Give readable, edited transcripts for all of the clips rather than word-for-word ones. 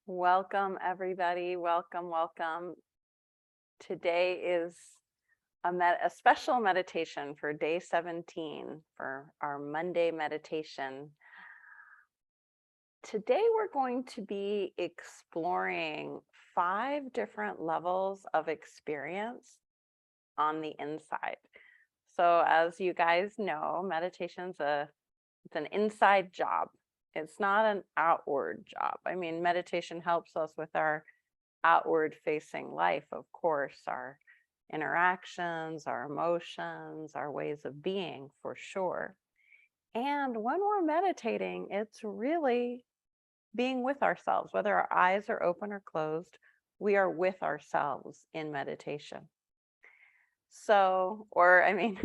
Welcome, everybody. Welcome, welcome. Today is a special meditation for day 17 for our Monday meditation. Today, we're going to be exploring 5 different levels of experience on the inside. So, as you guys know, meditation's it's an inside job. It's not an outward job. I mean, meditation helps us with our outward facing life, of course, our interactions, our emotions, our ways of being, for sure. And when we're meditating, it's really being with ourselves, whether our eyes are open or closed, we are with ourselves in meditation. So, or I mean,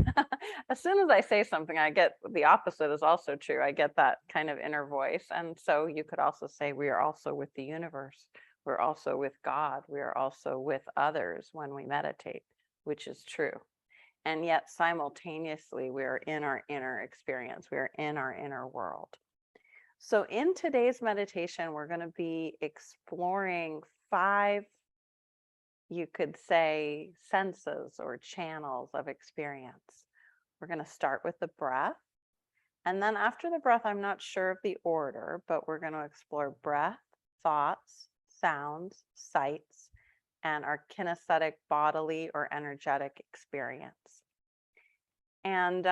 as soon as I say something, I get the opposite is also true. I get that kind of inner voice. And so you could also say we are also with the universe. We're also with God. We are also with others when we meditate, which is true. And yet simultaneously, we are in our inner experience. We are in our inner world. So in today's meditation, we're going to be exploring 5, you could say, senses or channels of experience. We're going to start with the breath. And then after the breath, I'm not sure of the order, but we're going to explore breath, thoughts, sounds, sights, and our kinesthetic bodily or energetic experience. And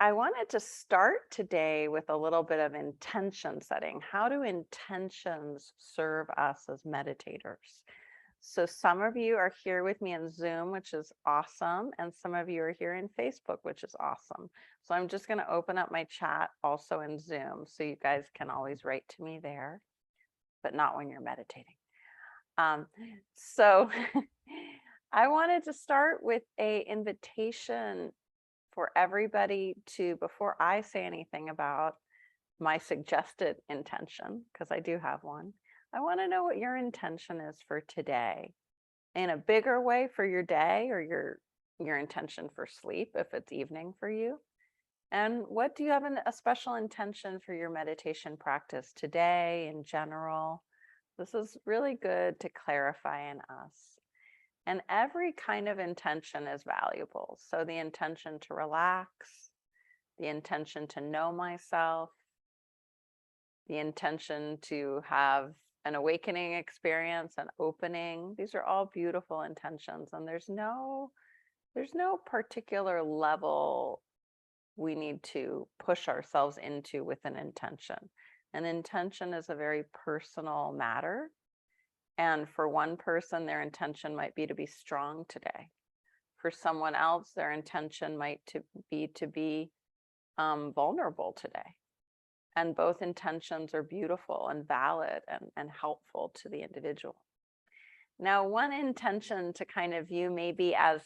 I wanted to start today with a little bit of intention setting. How do intentions serve us as meditators? So some of you are here with me in Zoom, which is awesome. And some of you are here in Facebook, which is awesome. So I'm just going to open up my chat also in Zoom. So you guys can always write to me there, but not when you're meditating. So I wanted to start with an invitation for everybody to, before I say anything about my suggested intention, because I do have one, I want to know what your intention is for today, in a bigger way for your day, or your intention for sleep if it's evening for you. And what do you have a special intention for your meditation practice today in general? This is really good to clarify in us. And every kind of intention is valuable. So the intention to relax, the intention to know myself, the intention to have an awakening experience, an opening. These are all beautiful intentions, and there's no particular level we need to push ourselves into with an intention. An intention is a very personal matter. And for one person, their intention might be to be strong today. For someone else, their intention might be vulnerable today. And both intentions are beautiful and valid and helpful to the individual. Now, one intention to kind of view maybe as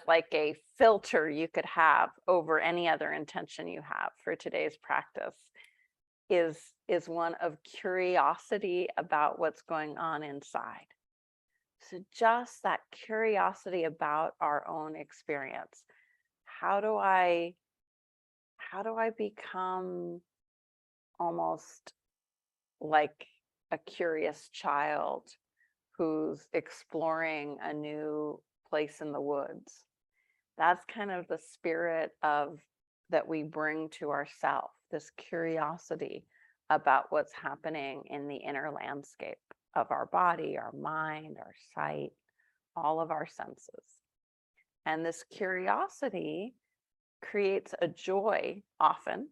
like a filter you could have over any other intention you have for today's practice is one of curiosity about what's going on inside. So just that curiosity about our own experience. How do I become almost like a curious child who's exploring a new place in the woods? That's kind of the spirit of that we bring to ourselves, this curiosity about what's happening in the inner landscape of our body, our mind, our sight, all of our senses. And this curiosity creates a joy often.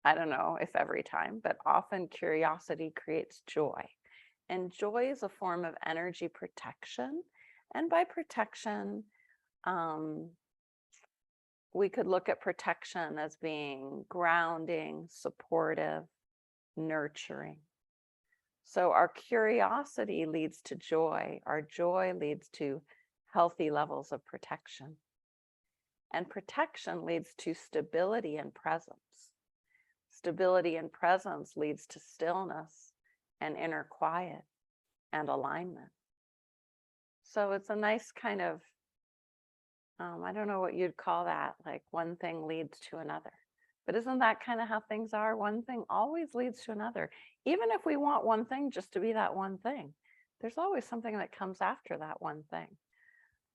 I don't know if every time, but often curiosity creates joy. And joy is a form of energy protection. And by protection, we could look at protection as being grounding, supportive, nurturing. So our curiosity leads to joy. Our joy leads to healthy levels of protection. And protection leads to stability and presence. Stability and presence leads to stillness and inner quiet and alignment. So it's a nice kind of, I don't know what you'd call that, like one thing leads to another. But isn't that kind of how things are? One thing always leads to another. Even if we want one thing just to be that one thing, there's always something that comes after that one thing.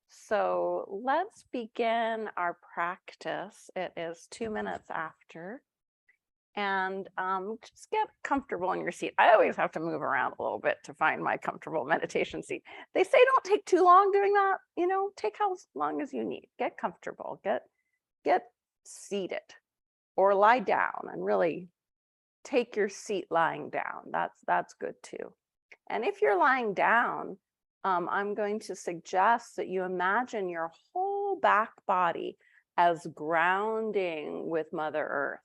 So let's begin our practice. It is 2 minutes after. And just get comfortable in your seat. I always have to move around a little bit to find my comfortable meditation seat. They say don't take too long doing that. Take how long as you need. Get comfortable. Get seated or lie down and really take your seat lying down. That's good too. And if you're lying down, I'm going to suggest that you imagine your whole back body as grounding with Mother Earth.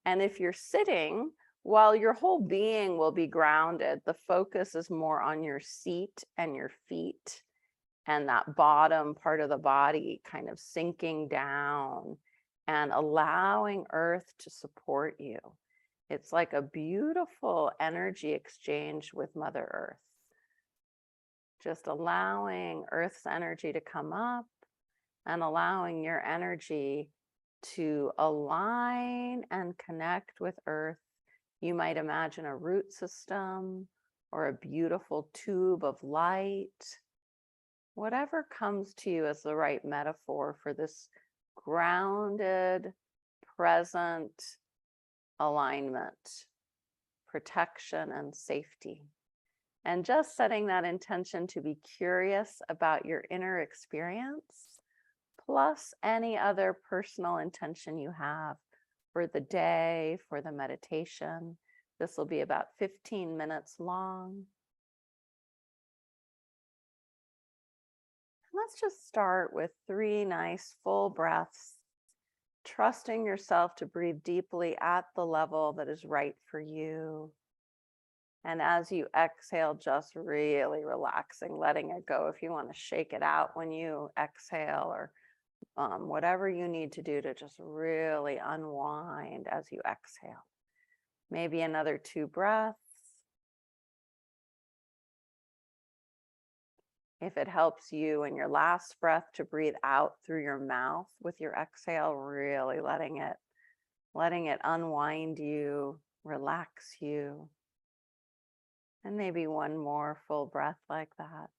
And if you're sitting, while your whole being will be grounded, the focus is more on your seat and your feet and that bottom part of the body kind of sinking down and allowing Earth to support you. It's like a beautiful energy exchange with Mother Earth. Just allowing Earth's energy to come up and allowing your energy to align and connect with Earth. You might imagine a root system or a beautiful tube of light. Whatever comes to you as the right metaphor for this grounded, present alignment, protection, and safety. And just setting that intention to be curious about your inner experience, plus any other personal intention you have for the day, for the meditation. This will be about 15 minutes long. Let's just start with 3 nice full breaths, trusting yourself to breathe deeply at the level that is right for you. And as you exhale, just really relaxing, letting it go. If you want to shake it out when you exhale, or whatever you need to do to just really unwind as you exhale. Maybe another 2 breaths. If it helps you in your last breath to breathe out through your mouth with your exhale, really letting it unwind you, relax you. And maybe 1 more full breath like that.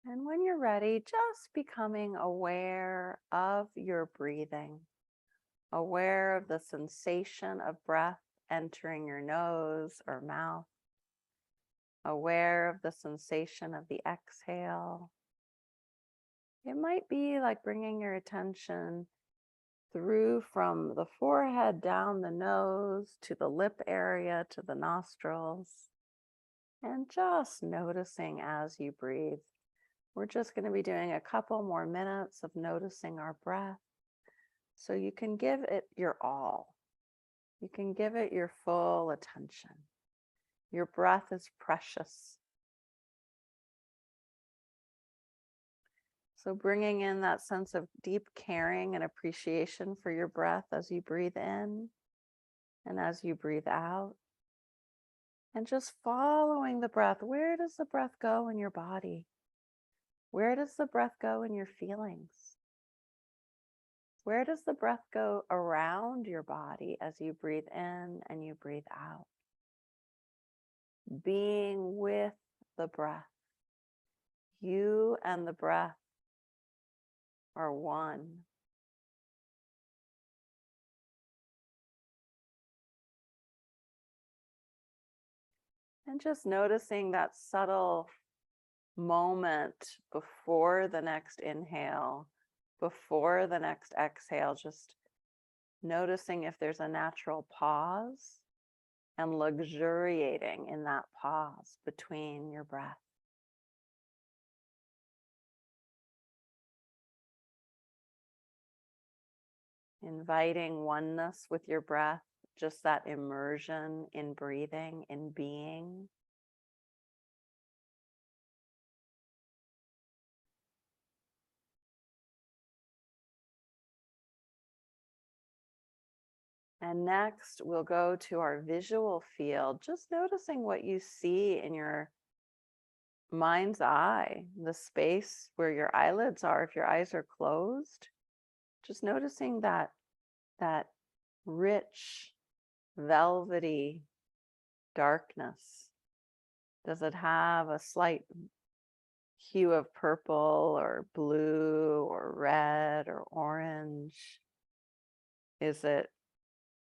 And when you're ready, just becoming aware of your breathing, aware of the sensation of breath entering your nose or mouth, aware of the sensation of the exhale. It might be like bringing your attention through from the forehead, down the nose, to the lip area, to the nostrils, and just noticing as you breathe. We're just going to be doing a couple more minutes of noticing our breath, so you can give it your all. You can give it your full attention. Your breath is precious. So bringing in that sense of deep caring and appreciation for your breath as you breathe in and as you breathe out. And just following the breath. Where does the breath go in your body? Where does the breath go in your feelings? Where does the breath go around your body as you breathe in and you breathe out? Being with the breath. You and the breath are one. And just noticing that subtle moment before the next inhale, before the next exhale, just noticing if there's a natural pause and luxuriating in that pause between your breath. Inviting oneness with your breath, just that immersion in breathing, in being. And next, we'll go to our visual field, just noticing what you see in your mind's eye, the space where your eyelids are, if your eyes are closed. Just noticing that rich, velvety darkness. Does it have a slight hue of purple or blue or red or orange? Is it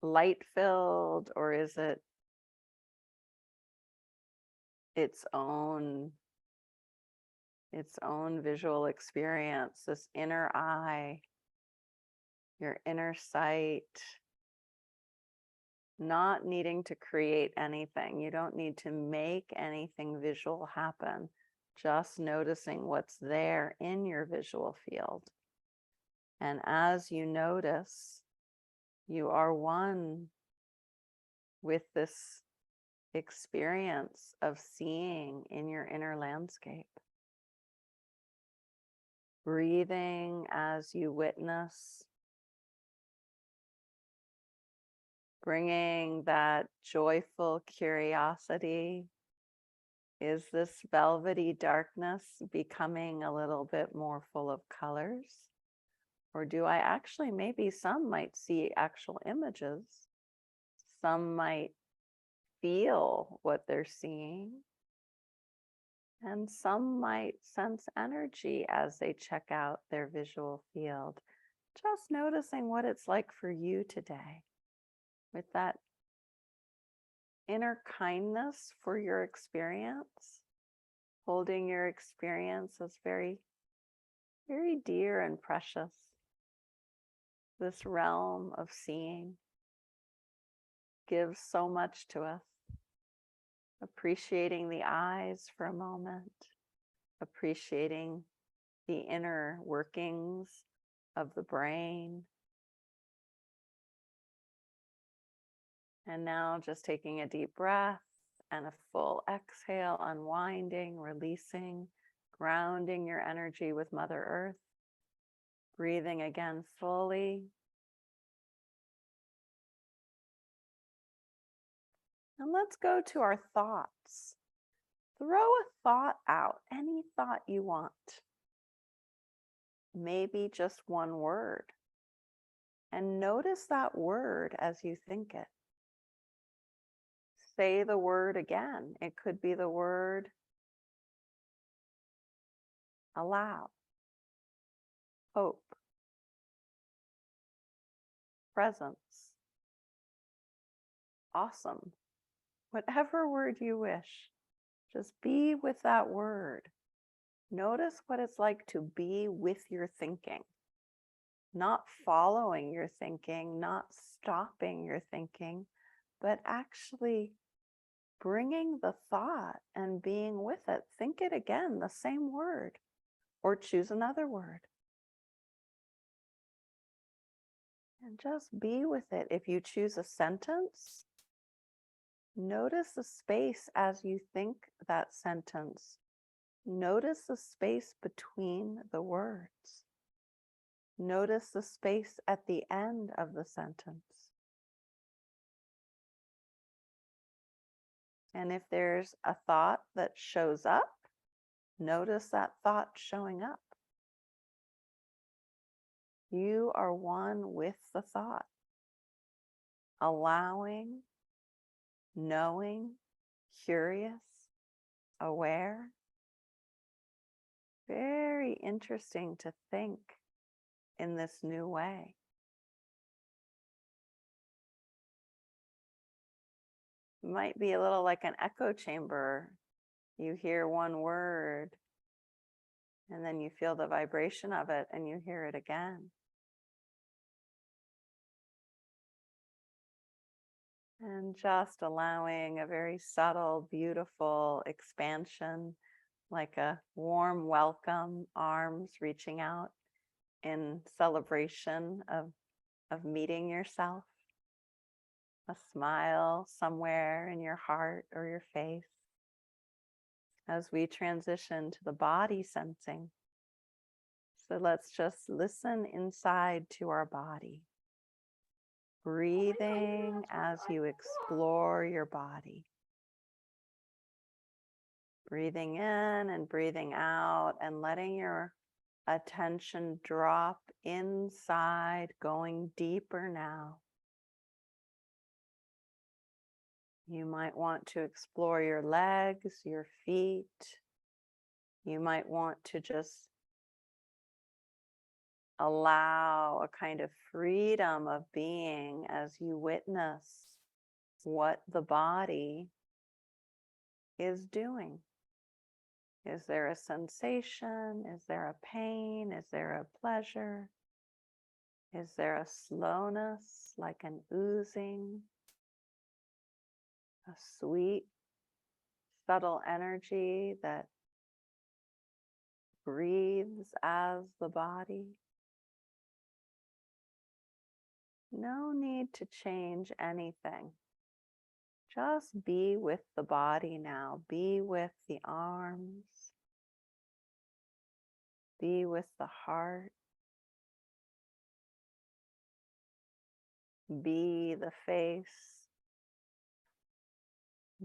light filled, or is it its own visual experience, this inner eye, your inner sight, not needing to create anything. You don't need to make anything visual happen, just noticing what's there in your visual field. And as you notice, you are one with this experience of seeing in your inner landscape. Breathing as you witness, bringing that joyful curiosity. Is this velvety darkness becoming a little bit more full of colors? Or do I actually, maybe some might see actual images, some might feel what they're seeing, and some might sense energy as they check out their visual field. Just noticing what it's like for you today, with that inner kindness for your experience, holding your experience as very, very dear and precious. This realm of seeing gives so much to us. Appreciating the eyes for a moment, appreciating the inner workings of the brain. And now just taking a deep breath and a full exhale, unwinding, releasing, grounding your energy with Mother Earth. Breathing again fully. And let's go to our thoughts. Throw a thought out, any thought you want. Maybe just one word. And notice that word as you think it. Say the word again. It could be the word allow, hope, presence, awesome. Whatever word you wish, just be with that word. Notice what it's like to be with your thinking, not following your thinking, not stopping your thinking, but actually bringing the thought and being with it. Think it again, the same word, or choose another word. And just be with it. If you choose a sentence, notice the space as you think that sentence. Notice the space between the words. Notice the space at the end of the sentence. And if there's a thought that shows up, notice that thought showing up. You are one with the thought, allowing, knowing, curious, aware. Very interesting to think in this new way. It might be a little like an echo chamber. You hear one word, and then you feel the vibration of it, and you hear it again. And just allowing a very subtle, beautiful expansion, like a warm welcome, arms reaching out in celebration of meeting yourself. A smile somewhere in your heart or your face. As we transition to the body sensing. So let's just listen inside to our body. Breathing as you explore your body. Breathing in and breathing out, and letting your attention drop inside, going deeper now. You might want to explore your legs, your feet. You might want to just allow a kind of freedom of being as you witness what the body is doing. Is there a sensation? Is there a pain? Is there a pleasure? Is there a slowness, like an oozing, a sweet, subtle energy that breathes as the body? No need to change anything. Just be with the body now. Be with the arms. Be with the heart. Be the face.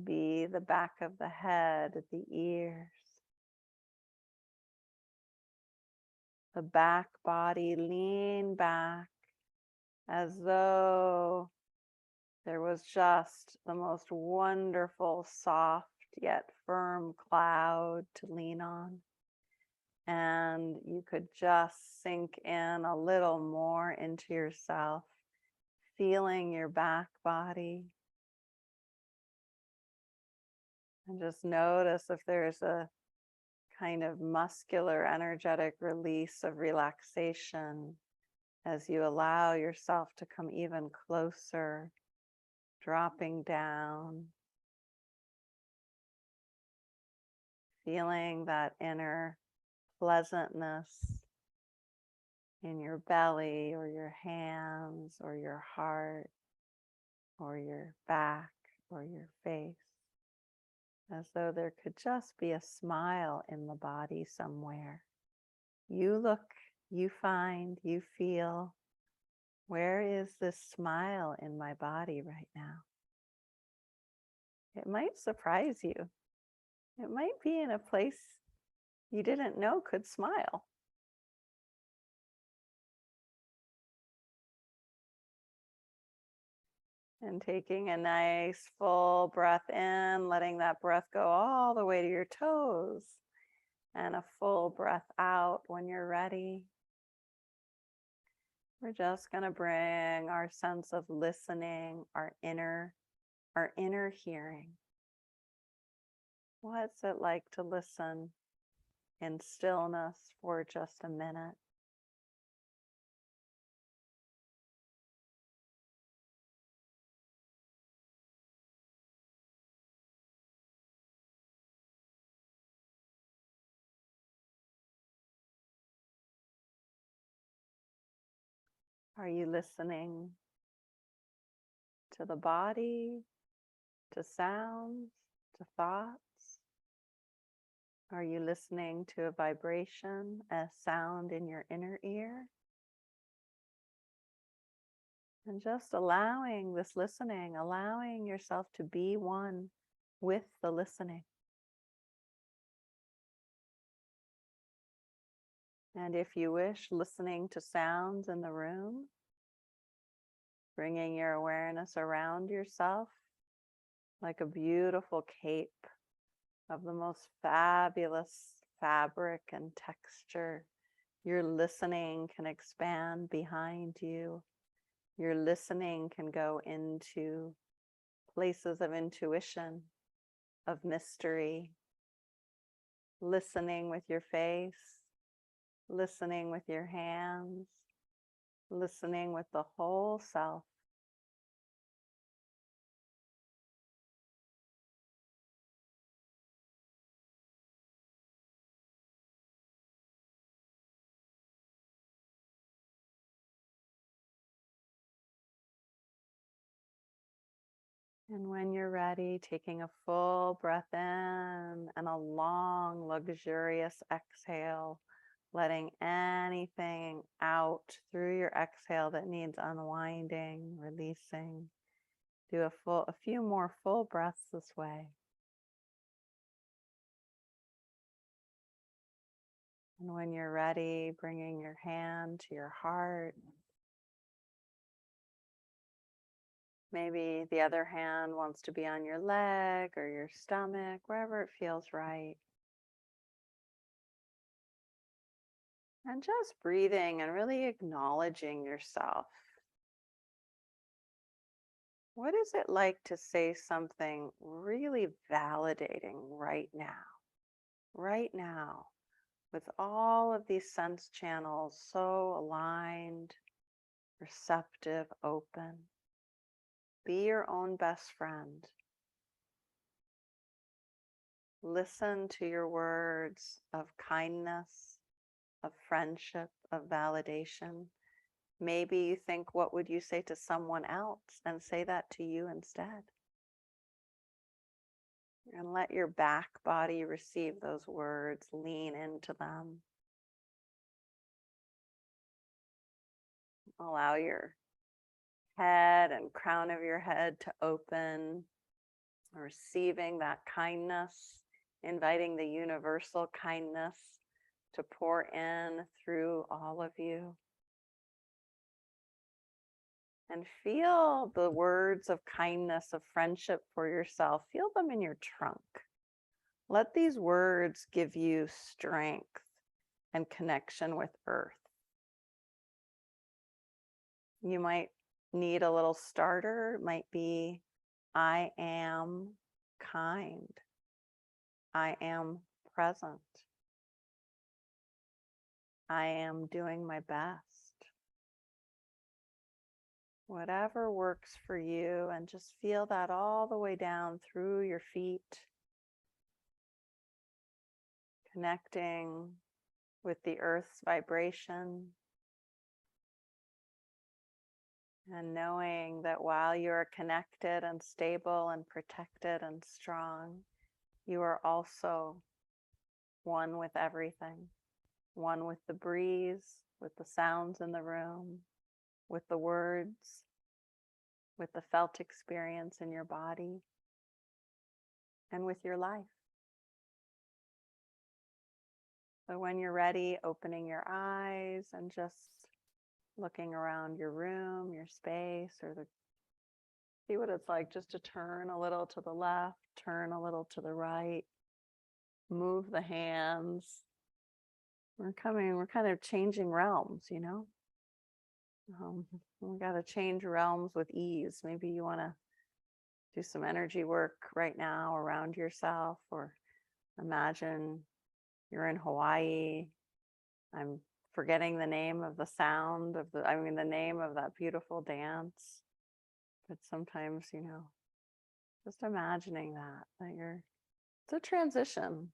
Be the back of the head, the ears. The back body, lean back as though there was just the most wonderful, soft yet firm cloud to lean on. And you could just sink in a little more into yourself, feeling your back body. And just notice if there's a kind of muscular, energetic release of relaxation as you allow yourself to come even closer, dropping down, feeling that inner pleasantness in your belly or your hands or your heart or your back or your face, as though there could just be a smile in the body somewhere. You look, you find, you feel, where is this smile in my body right now? It might surprise you. It might be in a place you didn't know could smile. And taking a nice full breath in, letting that breath go all the way to your toes. And a full breath out when you're ready. We're just going to bring our sense of listening, our inner hearing. What's it like to listen in stillness for just a minute? Are you listening to the body, to sounds, to thoughts? Are you listening to a vibration, a sound in your inner ear? And just allowing this listening, allowing yourself to be one with the listening. And if you wish, listening to sounds in the room, bringing your awareness around yourself like a beautiful cape of the most fabulous fabric and texture. Your listening can expand behind you. Your listening can go into places of intuition, of mystery. Listening with your face, listening with your hands, listening with the whole self. And when you're ready, taking a full breath in and a long, luxurious exhale, letting anything out through your exhale that needs unwinding, releasing. Do a few more full breaths this way. And when you're ready, bringing your hand to your heart. Maybe the other hand wants to be on your leg or your stomach, wherever it feels right. And just breathing and really acknowledging yourself. What is it like to say something really validating right now? Right now, with all of these sense channels so aligned, receptive, open. Be your own best friend. Listen to your words of kindness, of friendship, of validation. Maybe you think, what would you say to someone else? And say that to you instead. And let your back body receive those words, lean into them. Allow your head and crown of your head to open, receiving that kindness, inviting the universal kindness to pour in through all of you. And feel the words of kindness, of friendship for yourself. Feel them in your trunk. Let these words give you strength and connection with earth. You might need a little starter. It might be, I am kind. I am present. I am doing my best. Whatever works for you, and just feel that all the way down through your feet, connecting with the earth's vibration, and knowing that while you are connected and stable and protected and strong, you are also one with everything, one with the breeze, with the sounds in the room, with the words, with the felt experience in your body, and with your life. So when you're ready, opening your eyes and just looking around your room, your space, see what it's like just to turn a little to the left, turn a little to the right, move the hands. We're kind of changing realms, you know? We got to change realms with ease. Maybe you want to do some energy work right now around yourself, or imagine you're in Hawaii. I'm forgetting the name of the sound of the name of that beautiful dance. But sometimes, just imagining that it's a transition.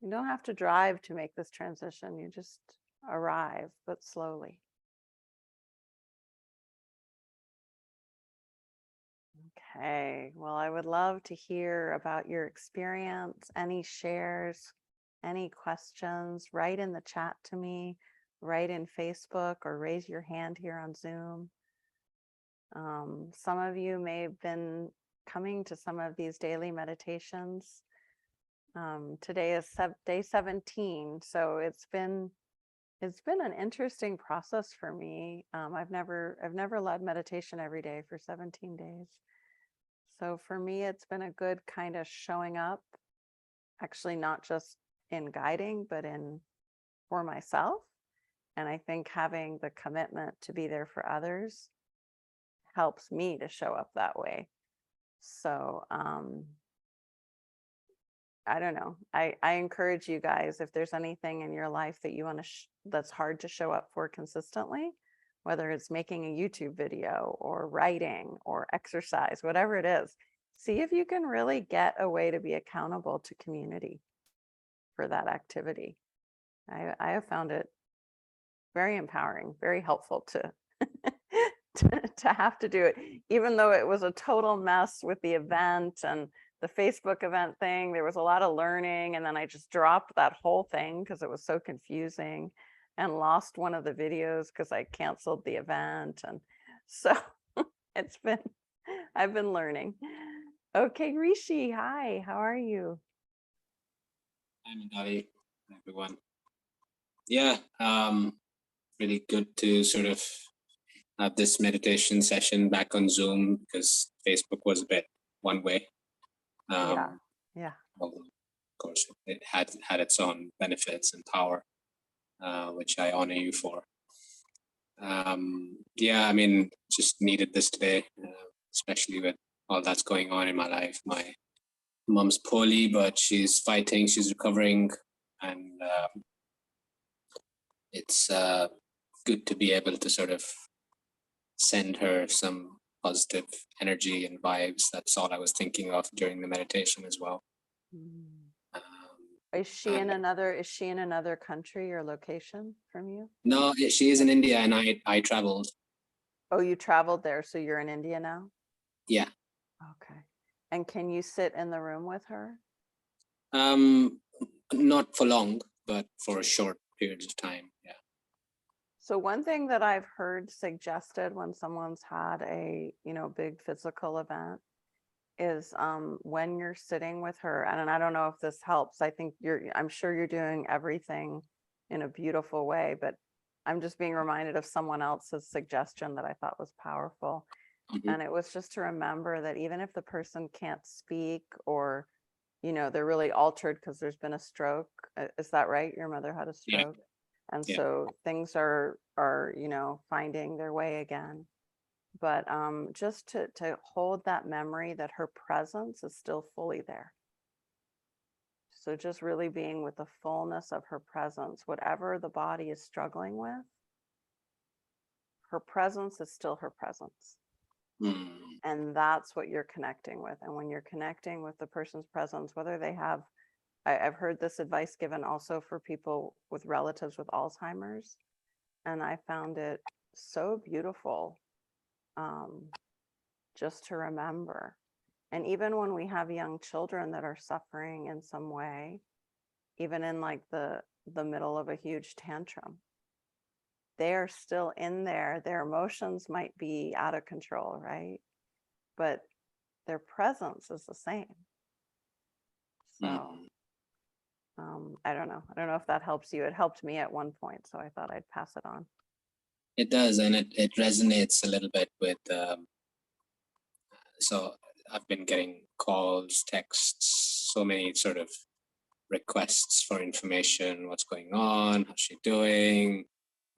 You don't have to drive to make this transition. You just arrive, but slowly. Okay, well, I would love to hear about your experience, any shares, any questions. Write in the chat to me, write in Facebook, or raise your hand here on Zoom. Some of you may have been coming to some of these daily meditations. Today is day 17, so it's been an interesting process for me. I've never led meditation every day for 17 days. So for me, it's been a good kind of showing up, actually not just in guiding, but for myself. And I think having the commitment to be there for others helps me to show up that way. So I don't know. I encourage you guys, if there's anything in your life that you want to that's hard to show up for consistently, whether it's making a YouTube video or writing or exercise, whatever it is, see if you can really get a way to be accountable to community for that activity. I have found it very empowering, very helpful to to have to do it, even though it was a total mess with the event and the Facebook event thing. There was a lot of learning, and then I just dropped that whole thing because it was so confusing, and lost one of the videos because I canceled the event. And so I've been learning. Okay, Rishi, hi, how are you? Hi, Mindari, everyone. Yeah, really good to sort of have this meditation session back on Zoom because Facebook was a bit one way. Yeah. Um, Yeah. although, of course, it had its own benefits and power, which I honor you for. Yeah, I mean, just needed this today, especially with all that's going on in my life. My mom's poorly, but she's fighting, she's recovering, and it's good to be able to sort of send her some positive energy and vibes. That's all I was thinking of during the meditation as well. Mm. Um, Is she in another country or location from you? no, she is in India, and I traveled. Oh, you traveled there, so you're in India now? Yeah. Okay. And can you sit in the room with her? Not for long, but for short periods of time. Yeah. So one thing that I've heard suggested when someone's had a, big physical event is when you're sitting with her, and I don't know if this helps. I'm sure you're doing everything in a beautiful way, but I'm just being reminded of someone else's suggestion that I thought was powerful. Mm-hmm. And it was just to remember that even if the person can't speak or, they're really altered because there's been a stroke. Is that right? Your mother had a Yeah. stroke. And Yeah. so things are, finding their way again. But just to hold that memory that her presence is still fully there. So just really being with the fullness of her presence, whatever the body is struggling with, her presence is still her presence. Mm. And that's what you're connecting with. And when you're connecting with the person's presence, whether they have, I've heard this advice given also for people with relatives with Alzheimer's, and I found it so beautiful, just to remember. And even when we have young children that are suffering in some way, even in like the middle of a huge tantrum, they are still in there. Their emotions might be out of control, right? But their presence is the same. So I don't know. I don't know if that helps you. It helped me at one point, so I thought I'd pass it on. It does, and it resonates a little bit with. So I've been getting calls, texts, so many sort of requests for information. What's going on? How's she doing?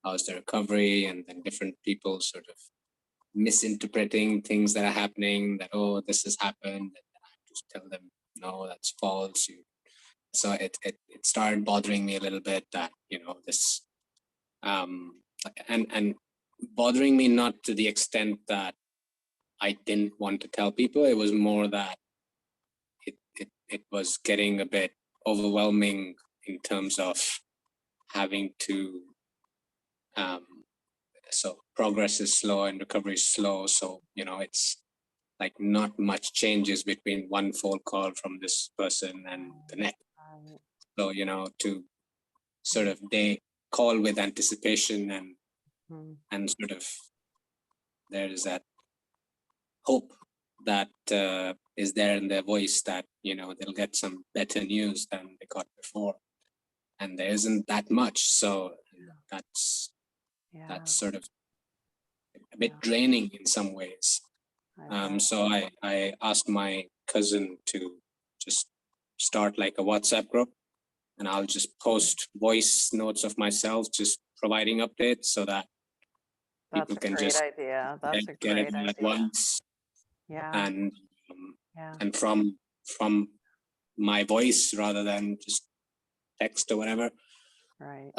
How's the recovery? And then different people sort of misinterpreting things that are happening. That this has happened. And I just tell them no, that's false. So it started bothering me a little bit that this and bothering me not to the extent that I didn't want to tell people. It was more that it was getting a bit overwhelming in terms of having to so progress is slow and recovery is slow, so it's like not much changes between one phone call from this person and the next. So to sort of they call with anticipation and sort of there's that hope that is there in their voice that they'll get some better news than they got before, and there isn't that much. So that's sort of a bit draining in some ways. So I asked my cousin to just start like a WhatsApp group, and I'll just post voice notes of myself just providing updates so that people can just get it all at once. Yeah. And from my voice rather than just text or whatever. Right.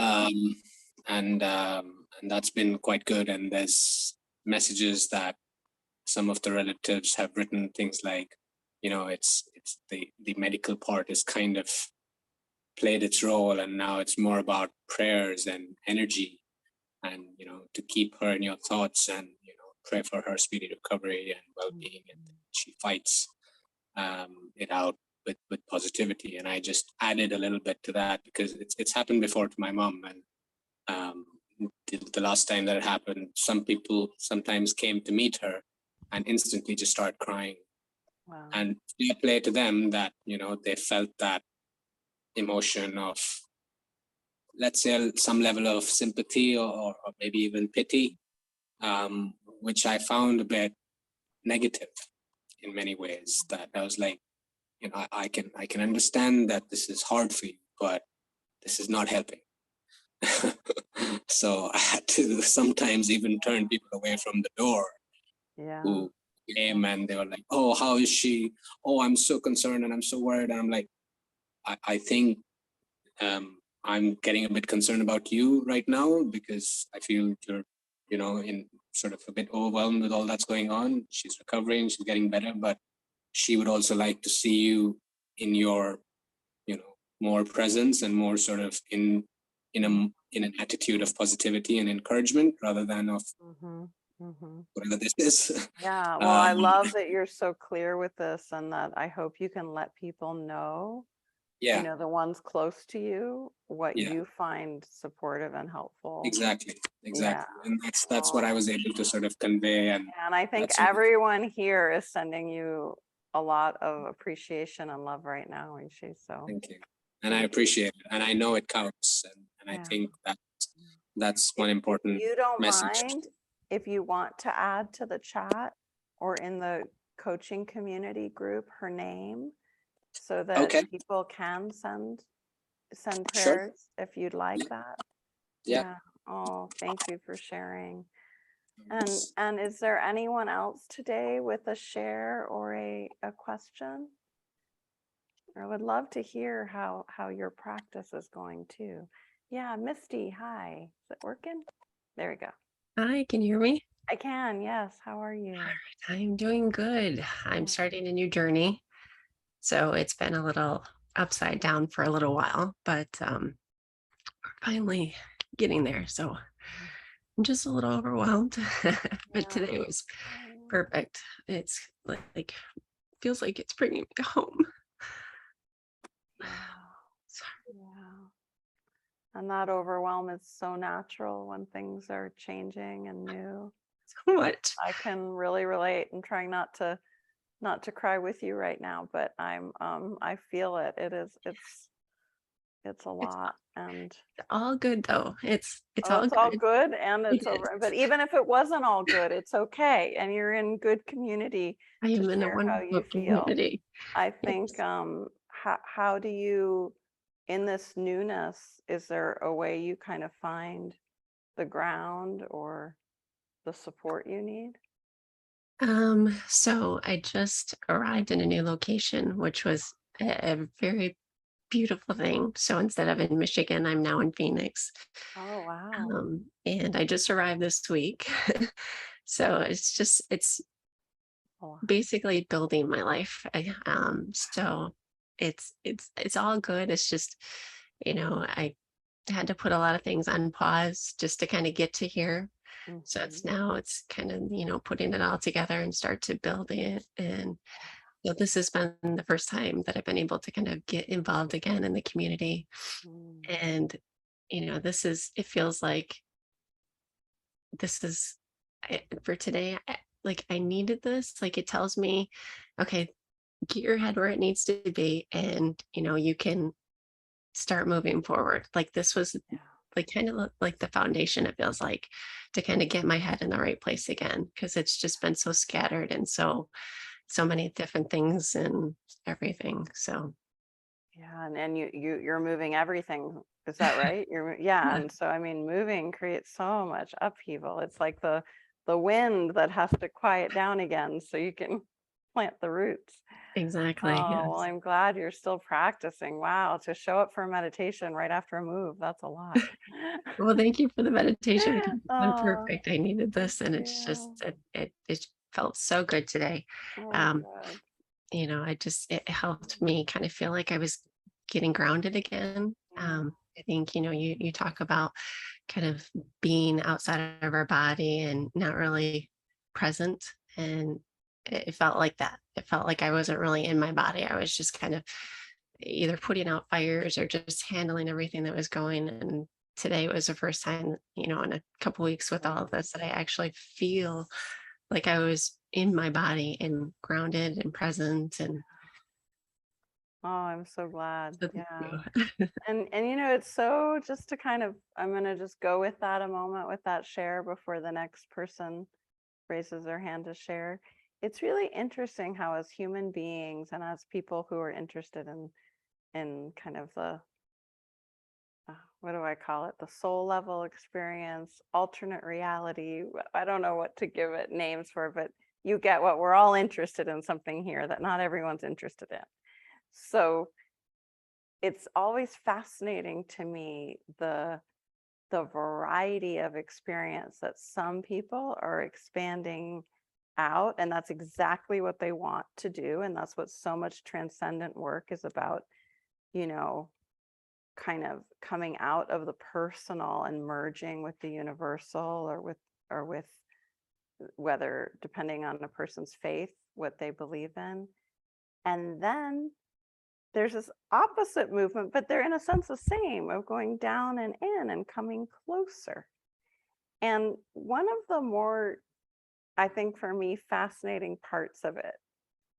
And that's been quite good. And there's messages that some of the relatives have written things like, it's the medical part is kind of played its role, and now it's more about prayers and energy, and to keep her in your thoughts, and pray for her speedy recovery and well-being, and she fights it out with positivity. And I just added a little bit to that because it's happened before to my mom, and the last time that it happened, some people sometimes came to meet her and instantly just started crying. Wow. And fair play to them that they felt that emotion of let's say, some level of sympathy or maybe even pity, which I found a bit negative in many ways. That I was like, I can understand that this is hard for you, but this is not helping. So I had to sometimes even turn people away from the door Yeah. who came and they were like, "Oh, how is she? Oh, I'm so concerned and I'm so worried." And I'm like, I think I'm getting a bit concerned about you right now because I feel you're, in sort of a bit overwhelmed with all that's going on. She's recovering, she's getting better, but she would also like to see you in your, more presence and more sort of in an attitude of positivity and encouragement rather than of whatever this is. Yeah, well, I um, love that you're so clear with this, and that I hope you can let people know, yeah, the ones close to you, what yeah, you find supportive and helpful. exactly, Yeah. exactly, and that's what I Oh, was able to sort of convey, and and I think that's everyone here is sending you a lot of appreciation and love right now, Ishi. So thank you, and I thank you. appreciate it, and I know it counts, and I Yeah. think that that's If one if important you don't message. mind, if you want to add to the chat or in the coaching community group her name, so that Okay, people can send sure, prayers if you'd like that. yeah. Yeah. Oh, thank you for sharing. And is there anyone else today with a share or a question? I would love to hear how your practice is going too. Yeah, Misty, hi. Is it working? There we go. Hi, can you hear me? I can, yes. How are you? I'm doing good. I'm Mm, starting a new journey. So it's been a little upside down for a little while, but we're finally getting there. So mm, I'm just a little overwhelmed, but yeah. today was Oh, perfect. It's like feels like it's bringing me home. yeah. Yeah. And that overwhelm is so natural when things are changing and new. So much. I can really relate. I'm trying not to cry with you right now, but I feel it. It's a It's lot. And all good though. It's oh, all it's all good. good and It it's is. over. But even if it wasn't all good, it's okay. And you're in good community I to am in a share how wonderful you feel. community. I think Yes. how do you, in this newness, is there a way you kind of find the ground or the support you need? So I just arrived in a new location, which was a very beautiful thing. So instead of in Michigan, I'm now in Phoenix. Oh, wow. And I just arrived this week. So it's Oh, basically building my life. So it's all good. It's just, I had to put a lot of things on pause just to kind of get to here. So mhm. it's kind of, putting it all together and start to build it. And this has been the first time that I've been able to kind of get involved again in the community. Mm, And, it feels like this is for today. Like I needed this. Like it tells me, okay, get your head where it needs to be. And, you can start moving forward. Like this was yeah. like kind of like the foundation, it feels like, to kind of get my head in the right place again. Cause it's just been so scattered and so many different things and everything. So Yeah, and you're moving everything. Is that right? Yeah, yeah, and so I mean, moving creates so much upheaval. It's like the wind that has to quiet down again so you can plant the roots. exactly. Oh, well, Yes. I'm glad you're still practicing. Wow, to show up for meditation right after a move, that's a lot. Well, thank you for the meditation because it's been Oh, perfect. I needed thank this and it's just, you. it felt so good today. Oh, Um, good. it helped me kind of feel like I was getting grounded again. Yeah. I think, you talk about kind of being outside of our body and not really present. And it felt like that. It felt like I wasn't really in my body. I was just kind of either putting out fires or just handling everything that was going. And today was the first time, in a couple weeks with all of this that I actually feel like I was in my body and grounded and present. And Oh, I'm so glad. So thank Yeah. you. And you know, it's so just to kind of I'm gonna just go with that a moment with that share before the next person raises their hand to share. It's really interesting how as human beings and as people who are interested in kind of the what do I call it? The soul level experience, alternate reality. I don't know what to give it names for, but you get what we're all interested in something here that not everyone's interested in. So it's always fascinating to me the variety of experience that some people are expanding out, and that's exactly what they want to do, and that's what so much transcendent work is about, you know, kind of coming out of the personal and merging with the universal, or with whether depending on a person's faith what they believe in. And then there's this opposite movement, but they're in a sense the same, of going down and in and coming closer. And one of the more, I think for me, fascinating parts of it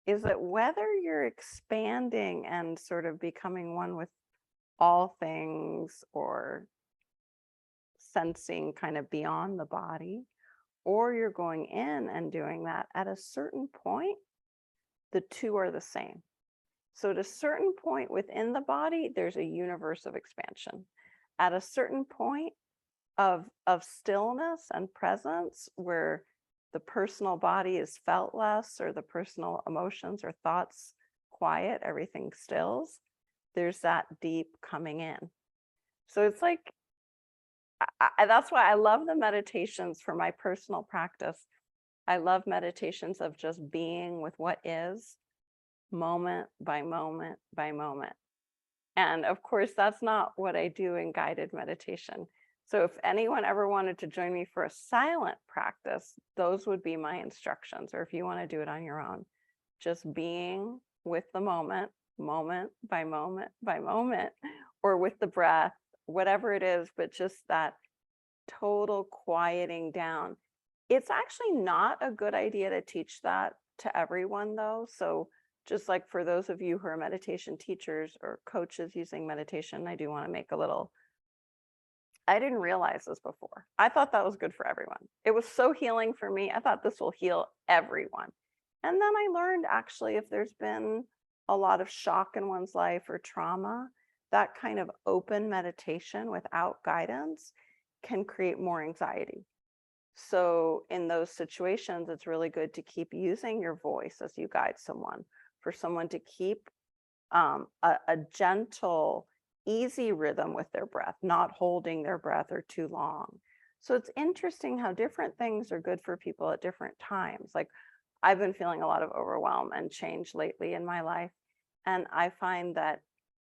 is that whether you're expanding and sort of becoming one with all things, or sensing kind of beyond the body, or you're going in and doing that, at a certain point, the two are the same. So at a certain point within the body, there's a universe of expansion. At a certain point of stillness and presence, where the personal body is felt less, or the personal emotions or thoughts quiet, everything stills, there's that deep coming in. So it's like, that's why I love the meditations for my personal practice. I love meditations of just being with what is, moment by moment by moment. And of course, that's not what I do in guided meditation. So if anyone ever wanted to join me for a silent practice, those would be my instructions. Or if you want to do it on your own, just being with the moment, moment by moment by moment, or with the breath, whatever it is, but just that total quieting down. It's actually not a good idea to teach that to everyone, though. So just like for those of you who are meditation teachers or coaches using meditation, I do want to make a little, I didn't realize this before. I thought that was good for everyone. It was so healing for me. I thought this will heal everyone. And then I learned, actually, if there's been a lot of shock in one's life or trauma, that kind of open meditation without guidance can create more anxiety. So in those situations, it's really good to keep using your voice as you guide someone, for someone to keep a gentle, easy rhythm with their breath, not holding their breath or too long. So it's interesting how different things are good for people at different times. Like, I've been feeling a lot of overwhelm and change lately in my life, and I find that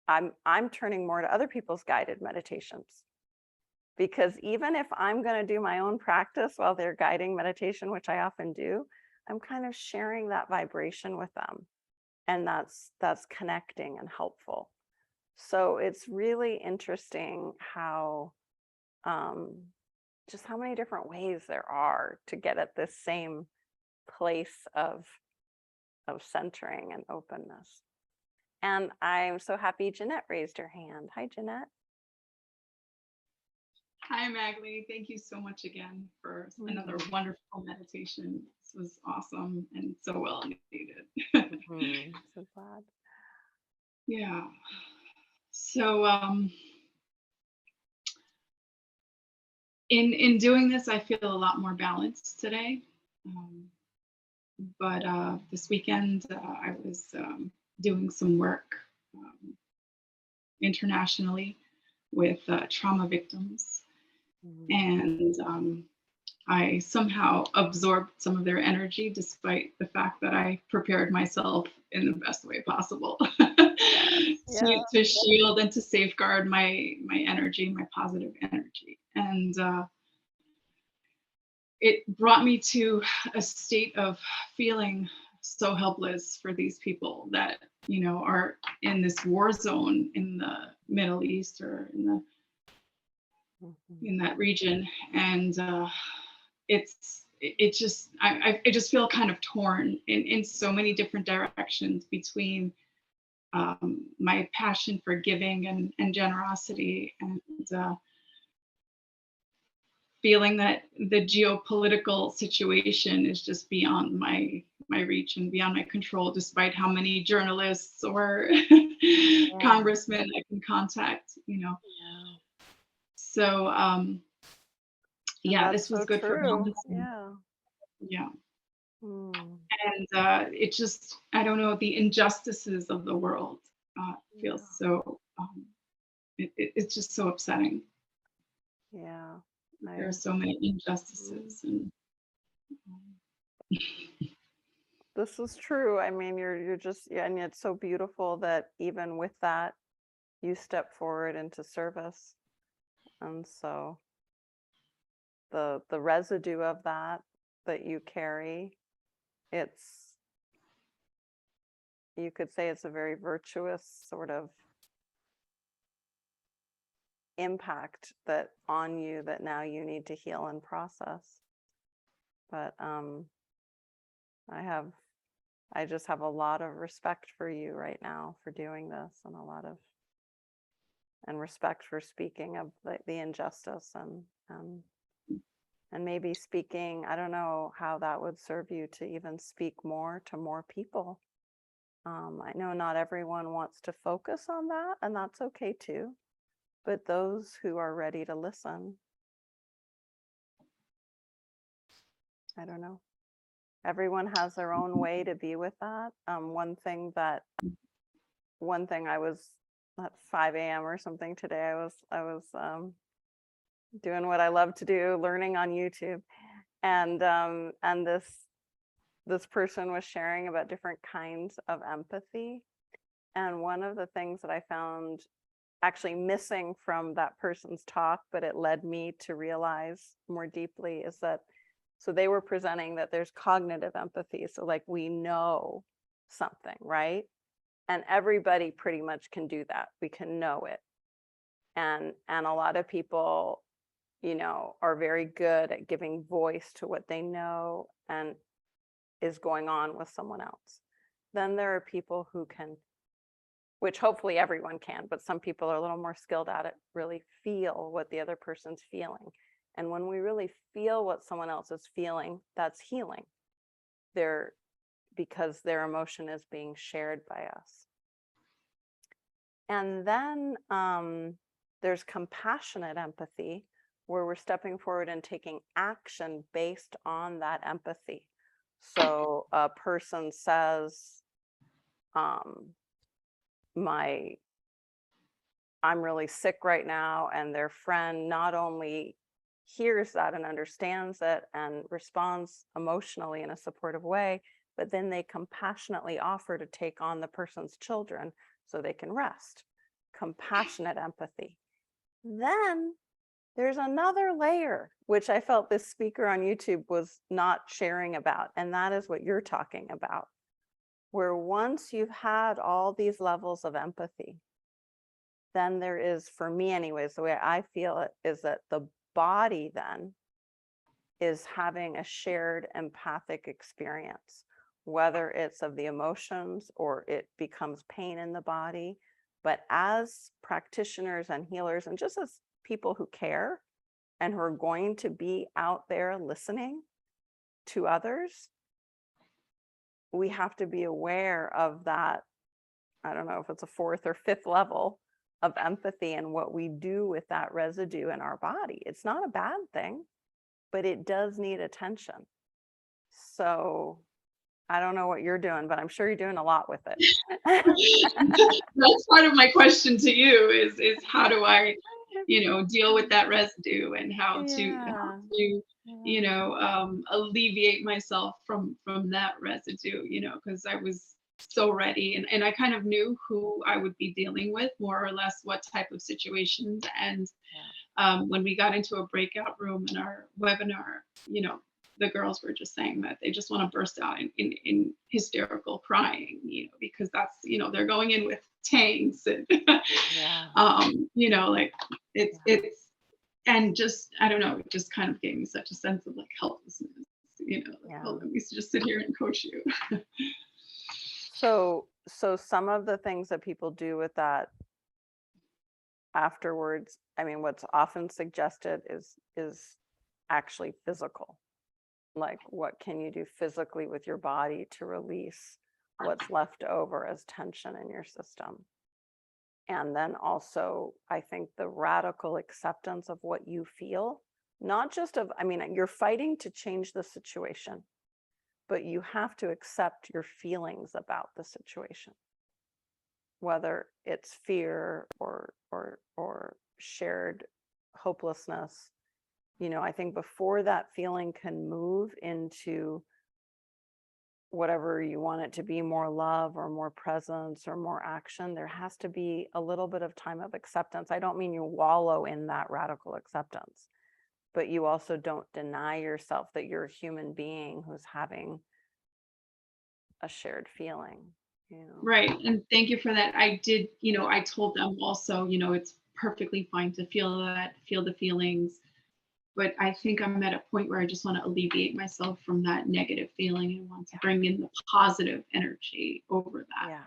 I'm turning more to other people's guided meditations, because even if I'm going to do my own practice while they're guiding meditation, which I often do, I'm kind of sharing that vibration with them, and that's connecting and helpful. So it's really interesting how just how many different ways there are to get at this same place of centering and openness. And I'm so happy Jeanette raised her hand. Hi, Jeanette. Hi, Magli. Thank you so much again for another wonderful meditation. This was awesome and so well needed. So glad. Yeah. So in doing this, I feel a lot more balanced today. But this weekend, I was doing some work internationally with trauma victims. And I somehow absorbed some of their energy, despite the fact that I prepared myself in the best way possible to shield and to safeguard my energy, my positive energy. And it brought me to a state of feeling so helpless for these people that, you know, are in this war zone in the Middle East, or in that region. And it just, I just feel kind of torn in so many different directions between my passion for giving and generosity, and feeling that the geopolitical situation is just beyond my reach and beyond my control, despite how many journalists or congressmen I can contact, Yeah. So yeah, That's this was so good for true. balancing. Yeah. Yeah. Mm. And it just, I don't know, the injustices of the world feels so, it's just so upsetting. Yeah. There are so many injustices. And this is true. I mean, you're just, yeah, and it's so beautiful that even with that, you step forward into service. And so the residue of that you carry, it's, you could say it's a very virtuous sort of impact that on you that now you need to heal and process. But I just have a lot of respect for you right now for doing this, and a lot of respect for speaking of the injustice, and maybe speaking, I don't know how that would serve you to even speak more to more people. I know not everyone wants to focus on that, and that's okay too, but those who are ready to listen, I don't know. Everyone has their own way to be with that. One thing I was at 5 a.m. or something today, I was doing what I love to do, learning on YouTube, and this person was sharing about different kinds of empathy, and one of the things that I found actually missing from that person's talk, but it led me to realize more deeply, is that, so they were presenting that there's cognitive empathy, so like we know something, right? And everybody pretty much can do that. We can know it. And a lot of people, you know, are very good at giving voice to what they know and is going on with someone else. Then there are people who can, which hopefully everyone can, but some people are a little more skilled at it, really feel what the other person's feeling. And when we really feel what someone else is feeling, that's healing. Because their emotion is being shared by us. And then there's compassionate empathy, where we're stepping forward and taking action based on that empathy. So a person says, I'm really sick right now, and their friend not only hears that and understands it and responds emotionally in a supportive way, but then they compassionately offer to take on the person's children so they can rest. Compassionate empathy. Then there's another layer, which I felt this speaker on YouTube was not sharing about, and that is what you're talking about, where once you've had all these levels of empathy, then there is, for me anyways, the way I feel it is that the body then is having a shared empathic experience, whether it's of the emotions or it becomes pain in the body. But as practitioners and healers, and just as people who care and who are going to be out there listening to others, we have to be aware of that. I don't know if it's a fourth or fifth level of empathy and what we do with that residue in our body. It's not a bad thing, but it does need attention. So I don't know what you're doing, but I'm sure you're doing a lot with it. That's part of my question to you is how do I, deal with that residue, and how to alleviate myself from that residue, because I was so ready, and I kind of knew who I would be dealing with, more or less what type of situations. And when we got into a breakout room in our webinar, the girls were just saying that they just want to burst out in hysterical crying, because that's, they're going in with tanks and, like it's, and just, I don't know, it just kind of gave me such a sense of like helplessness, well, let me just sit here and coach you. So So some of the things that people do with that afterwards, I mean, what's often suggested is actually physical. Like, what can you do physically with your body to release what's left over as tension in your system? And then also, I think the radical acceptance of what you feel, not just of, I mean, you're fighting to change the situation, but you have to accept your feelings about the situation, whether it's fear or shared hopelessness. You know, I think before that feeling can move into whatever you want it to be, more love or more presence or more action, there has to be a little bit of time of acceptance. I don't mean you wallow in that radical acceptance, but you also don't deny yourself that you're a human being who's having a shared feeling, you know. Right. And thank you for that. I did, I told them also, it's perfectly fine to feel that, feel the feelings. But I think I'm at a point where I just want to alleviate myself from that negative feeling and want to bring in the positive energy over that.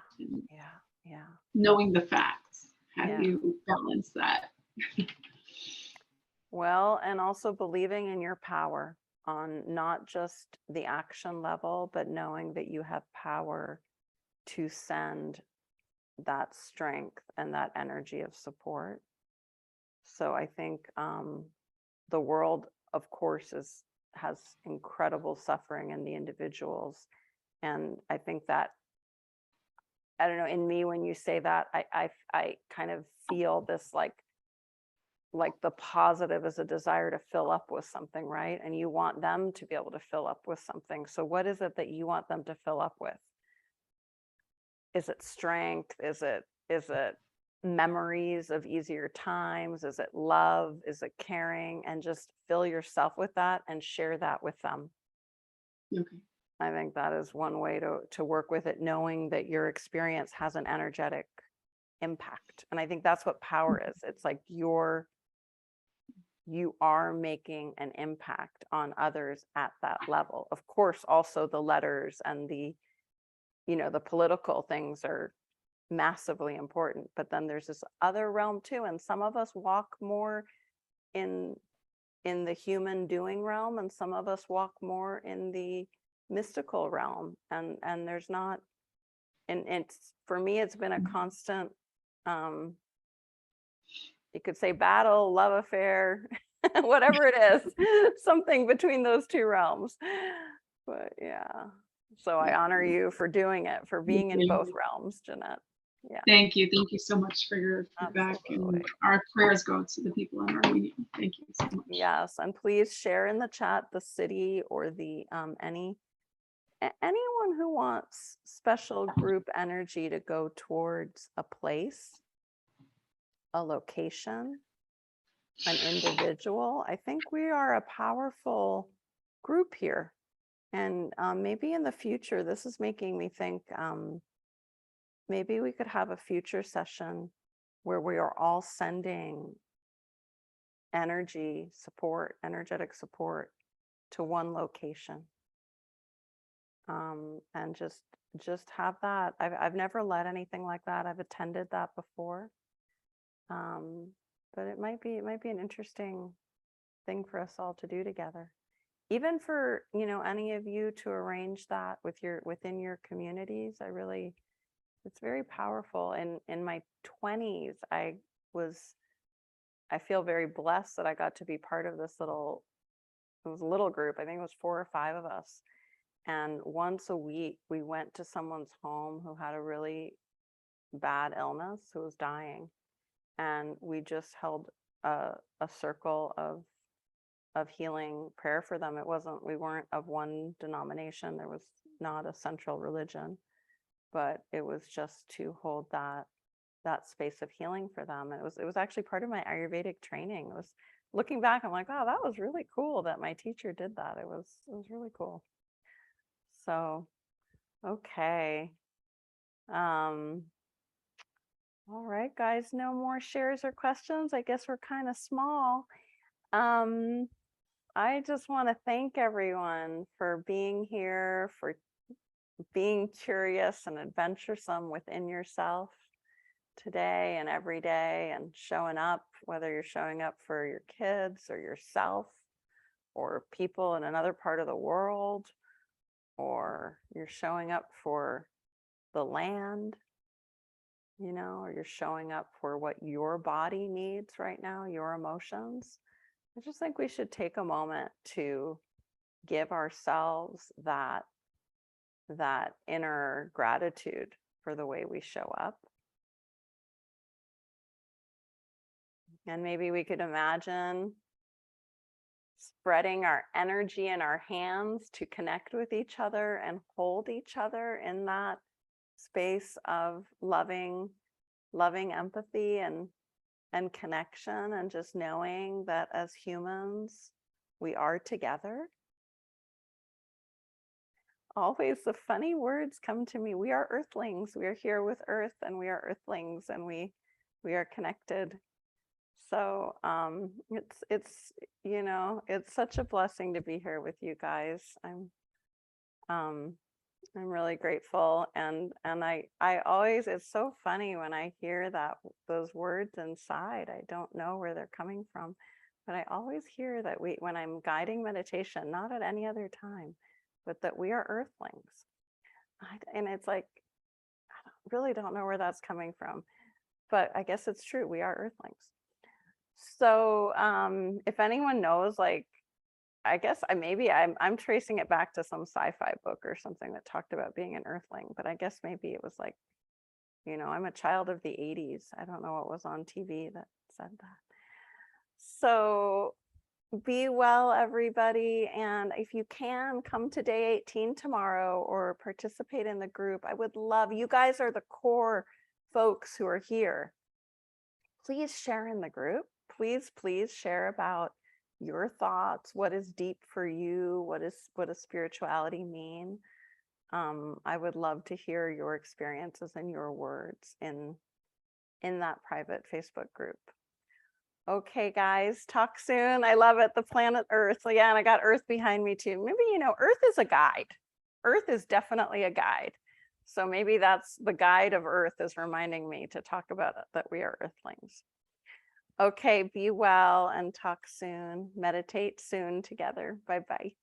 Yeah. Knowing the facts. How Yeah. do you balance that? Well, and also believing in your power on not just the action level, but knowing that you have power to send that strength and that energy of support. So I think the world, of course, has incredible suffering in the individuals. And I think that, I don't know, in me, when you say that, I kind of feel this like the positive is a desire to fill up with something, right? And you want them to be able to fill up with something. So what is it that you want them to fill up with? Is it strength? Is it memories of easier times? Is it love? Is it caring? And just fill yourself with that and share that with them. Okay. I think that is one way to work with it, knowing that your experience has an energetic impact. And I think that's what power is. It's like you are making an impact on others at that level. Of course, also the letters and the political things are massively important, but then there's this other realm too. And some of us walk more in the human doing realm, and some of us walk more in the mystical realm. And there's not, and it's, for me, it's been a constant, you could say battle, love affair, whatever it is, something between those two realms. But yeah, so I honor you for doing it, for being in both realms, Jeanette. Yeah. Thank you. Thank you so much for your feedback. Absolutely. And our prayers go to the people in Armenia. Thank you so much. Yes, and please share in the chat the city or the anyone who wants special group energy to go towards a place, a location, an individual. I think we are a powerful group here. And maybe in the future, this is making me think, maybe we could have a future session where we are all sending energetic support to one location. And just have that. I've never led anything like that. I've attended that before. But it might be an interesting thing for us all to do together. Even for, any of you to arrange that within your communities. It's very powerful. In my 20s, I feel very blessed that I got to be part of this it was a little group. I think it was 4 or 5 of us. And once a week, we went to someone's home who had a really bad illness, who was dying. And we just held a circle of healing prayer for them. We weren't of one denomination. There was not a central religion, but it was just to hold that space of healing for them. And it was actually part of my Ayurvedic training. It was, looking back, I'm like, wow, that was really cool that my teacher did that. It was really cool. So, okay. All right, guys, no more shares or questions. I guess we're kind of small. I just want to thank everyone for being here, for being curious and adventuresome within yourself today and every day, and showing up, whether you're showing up for your kids or yourself or people in another part of the world, or you're showing up for the land, you know, or you're showing up for what your body needs right now, your emotions. I just think we should take a moment to give ourselves that inner gratitude for the way we show up. And maybe we could imagine spreading our energy in our hands to connect with each other and hold each other in that space of loving empathy and connection, and just knowing that as humans, we are together. Always the funny words come to me. We are earthlings. We are here with Earth, and we are earthlings, and we are connected. So it's you know, it's such a blessing to be here with you guys. I'm really grateful, and I always, it's so funny when I hear those words inside. I don't know where they're coming from, but I always hear that when I'm guiding meditation, not at any other time, but that we are earthlings. And it's like, I really don't know where that's coming from, but I guess it's true. We are earthlings. So if anyone knows, like, I guess I'm tracing it back to some sci-fi book or something that talked about being an earthling, but I guess maybe it was like, you know, I'm a child of the 80s. I don't know what was on TV that said that. So be well, everybody. And if you can, come to day 18 tomorrow or participate in the group. I would love, you guys are the core folks who are here. Please share in the group. Please share about your thoughts. What is deep for you? What does spirituality mean? I would love to hear your experiences and your words in that private Facebook group. Okay, guys, talk soon. I love it. The planet Earth. So yeah, and I got Earth behind me too. Maybe, you know, Earth is a guide. Earth is definitely a guide. So maybe that's the guide of Earth is reminding me to talk about it, that we are earthlings. Okay, be well and talk soon. Meditate soon together. Bye-bye.